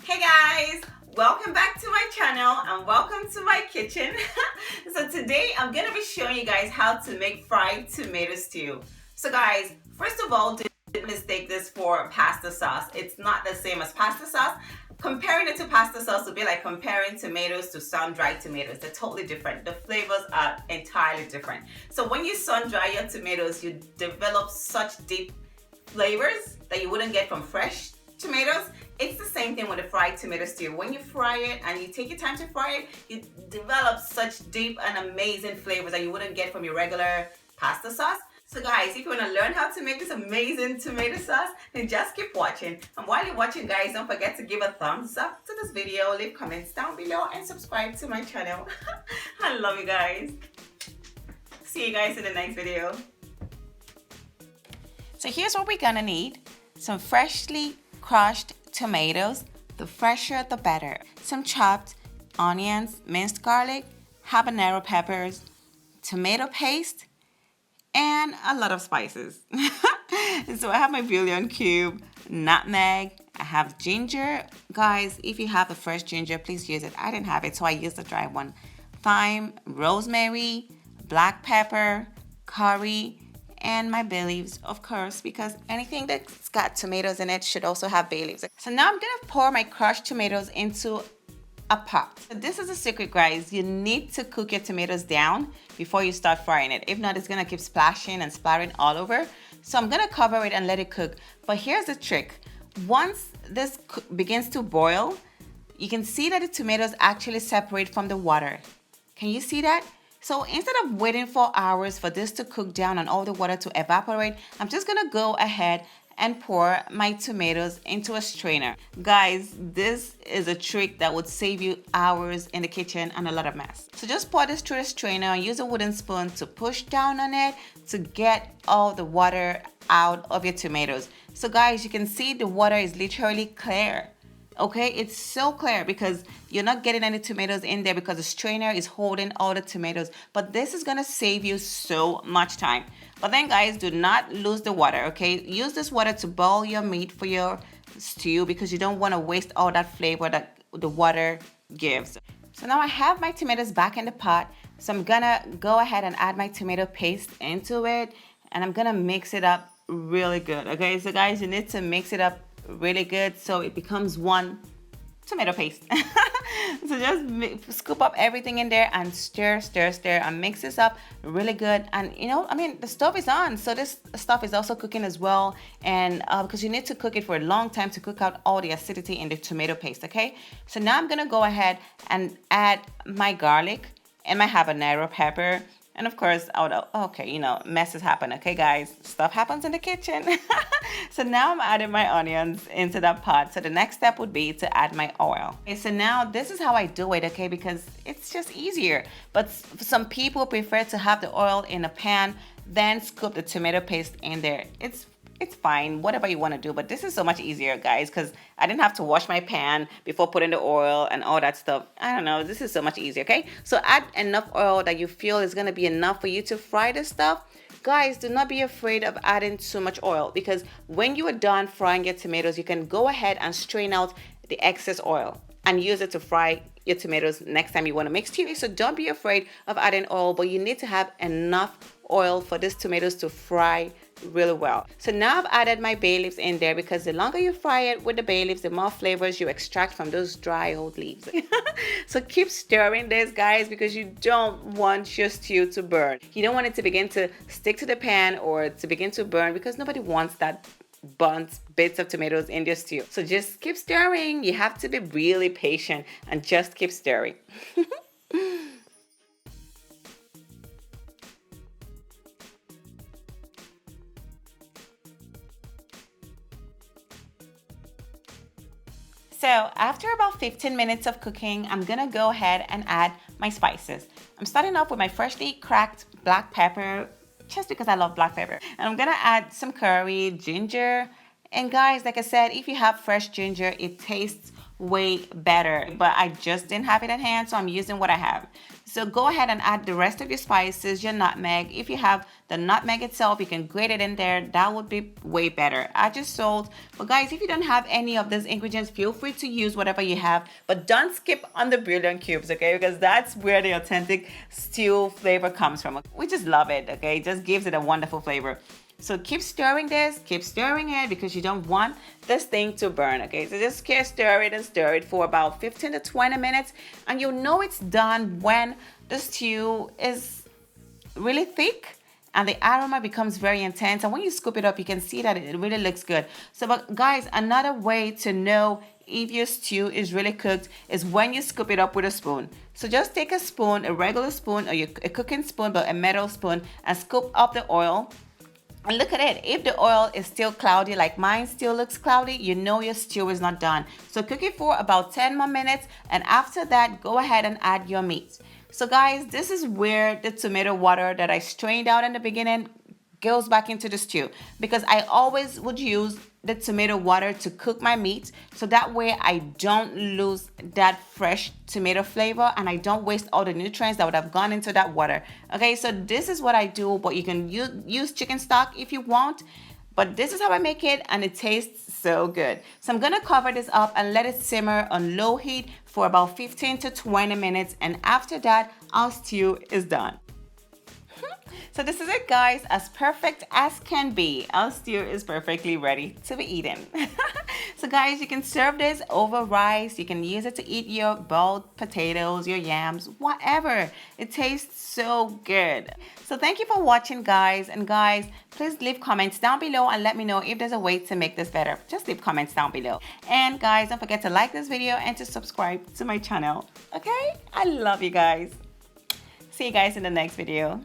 Hey guys, welcome back to my channel and welcome to my kitchen. So today I'm gonna be showing you guys how to make fried tomato stew. So guys, first of all, don't mistake this for pasta sauce. It's not the same as pasta sauce. Comparing it to pasta sauce would be like comparing tomatoes to sun-dried tomatoes. They're totally different. The flavors are entirely different. So when you sun-dry your tomatoes, you develop such deep flavors that you wouldn't get from fresh tomatoes. It's the same thing with the fried tomato stew. When you fry it and you take your time to fry it, you develop such deep and amazing flavors that you wouldn't get from your regular pasta sauce. So guys, if you want to learn how to make this amazing tomato sauce, then just keep watching. And while you're watching guys, don't forget to give a thumbs up to this video, leave comments down below and subscribe to my channel. I love you guys. See you guys in the next video. So here's what we're gonna need. Some freshly crushed tomatoes, the fresher the better. Some chopped onions, minced garlic, habanero peppers, tomato paste, and a lot of spices. So I have my bouillon cube, nutmeg, I have ginger. Guys, if you have the fresh ginger, please use it. I didn't have it, so I used the dry one. Thyme, rosemary, black pepper, curry, and my bay leaves, of course, because anything that's got tomatoes in it should also have bay leaves. So now I'm gonna pour my crushed tomatoes into a pot. So this is a secret, guys. You need to cook your tomatoes down before you start frying it. If not, it's gonna keep splashing and splattering all over. So I'm gonna cover it and let it cook. But here's the trick. Once this begins to boil, you can see that the tomatoes actually separate from the water. Can you see that? So instead of waiting for hours for this to cook down and all the water to evaporate, I'm just gonna go ahead and pour my tomatoes into a strainer. Guys, this is a trick that would save you hours in the kitchen and a lot of mess. So just pour this through the strainer and use a wooden spoon to push down on it to get all the water out of your tomatoes. So guys, you can see the water is literally clear. Okay, it's so clear because you're not getting any tomatoes in there because the strainer is holding all the tomatoes. But this is gonna save you so much time. But then guys, do not lose the water, okay? Use this water to boil your meat for your stew because you don't wanna waste all that flavor that the water gives. So now I have my tomatoes back in the pot. So I'm gonna go ahead and add my tomato paste into it and I'm gonna mix it up really good, okay? So guys, you need to mix it up really good so it becomes one tomato paste. So just scoop up everything in there and stir and mix this up really good. And you know, I mean, the stove is on, so this stuff is also cooking as well. And because you need to cook it for a long time to cook out all the acidity in the tomato paste, okay? So now I'm gonna go ahead and add my garlic and my habanero pepper. And of course, okay, you know, messes happen, okay, guys? Stuff happens in the kitchen. So now I'm adding my onions into that pot. So the next step would be to add my oil. Okay, so now this is how I do it, okay, because it's just easier. But some people prefer to have the oil in a pan, then scoop the tomato paste in there. It's fine, whatever you want to do, but this is so much easier, guys, because I didn't have to wash my pan before putting the oil and all that stuff. I don't know, this is so much easier, okay? So add enough oil that you feel is going to be enough for you to fry this stuff. Guys, do not be afraid of adding too much oil because when you are done frying your tomatoes, you can go ahead and strain out the excess oil and use it to fry your tomatoes next time you want to mix stew. So don't be afraid of adding oil, but you need to have enough oil for these tomatoes to fry really well. So now I've added my bay leaves in there because the longer you fry it with the bay leaves, the more flavors you extract from those dry old leaves. So keep stirring this, guys, because you don't want your stew to burn. You don't want it to begin to stick to the pan or to begin to burn because nobody wants that burnt bits of tomatoes in your stew. So just keep stirring. You have to be really patient and just keep stirring. So after about 15 minutes of cooking, I'm gonna go ahead and add my spices. I'm starting off with my freshly cracked black pepper, just because I love black pepper. And I'm gonna add some curry, ginger, and guys, like I said, if you have fresh ginger, it tastes way better. But I just didn't have it at hand, so I'm using what I have. So go ahead and add the rest of your spices, your nutmeg. If you have the nutmeg itself, you can grate it in there. That would be way better. Add your salt. But guys, if you don't have any of these ingredients, feel free to use whatever you have. But don't skip on the bouillon cubes, okay? Because that's where the authentic stew flavor comes from. We just love it, okay? It just gives it a wonderful flavor. So keep stirring this, keep stirring it because you don't want this thing to burn, okay? So just keep stir it and stir it for about 15 to 20 minutes and you'll know it's done when the stew is really thick and the aroma becomes very intense. And when you scoop it up, you can see that it really looks good. So, but guys, another way to know if your stew is really cooked is when you scoop it up with a spoon. So just take a spoon, a regular spoon or a cooking spoon, but a metal spoon, and scoop up the oil. And look at it. If the oil is still cloudy, like mine still looks cloudy, you know your stew is not done. So cook it for about 10 more minutes. And after that, go ahead and add your meat. So guys, this is where the tomato water that I strained out in the beginning goes back into the stew, because I always would use the tomato water to cook my meat, so that way I don't lose that fresh tomato flavor and I don't waste all the nutrients that would have gone into that water. Okay, so this is what I do, but you can use chicken stock if you want, but this is how I make it and it tastes so good. So I'm gonna cover this up and let it simmer on low heat for about 15 to 20 minutes, and after that our stew is done. So this is it, guys, as perfect as can be. Our stew is perfectly ready to be eaten. So guys, you can serve this over rice. You can use it to eat your boiled potatoes, your yams, whatever. It tastes so good. So thank you for watching, guys. And guys, please leave comments down below and let me know if there's a way to make this better. Just leave comments down below. And guys, don't forget to like this video and to subscribe to my channel. Okay? I love you guys. See you guys in the next video.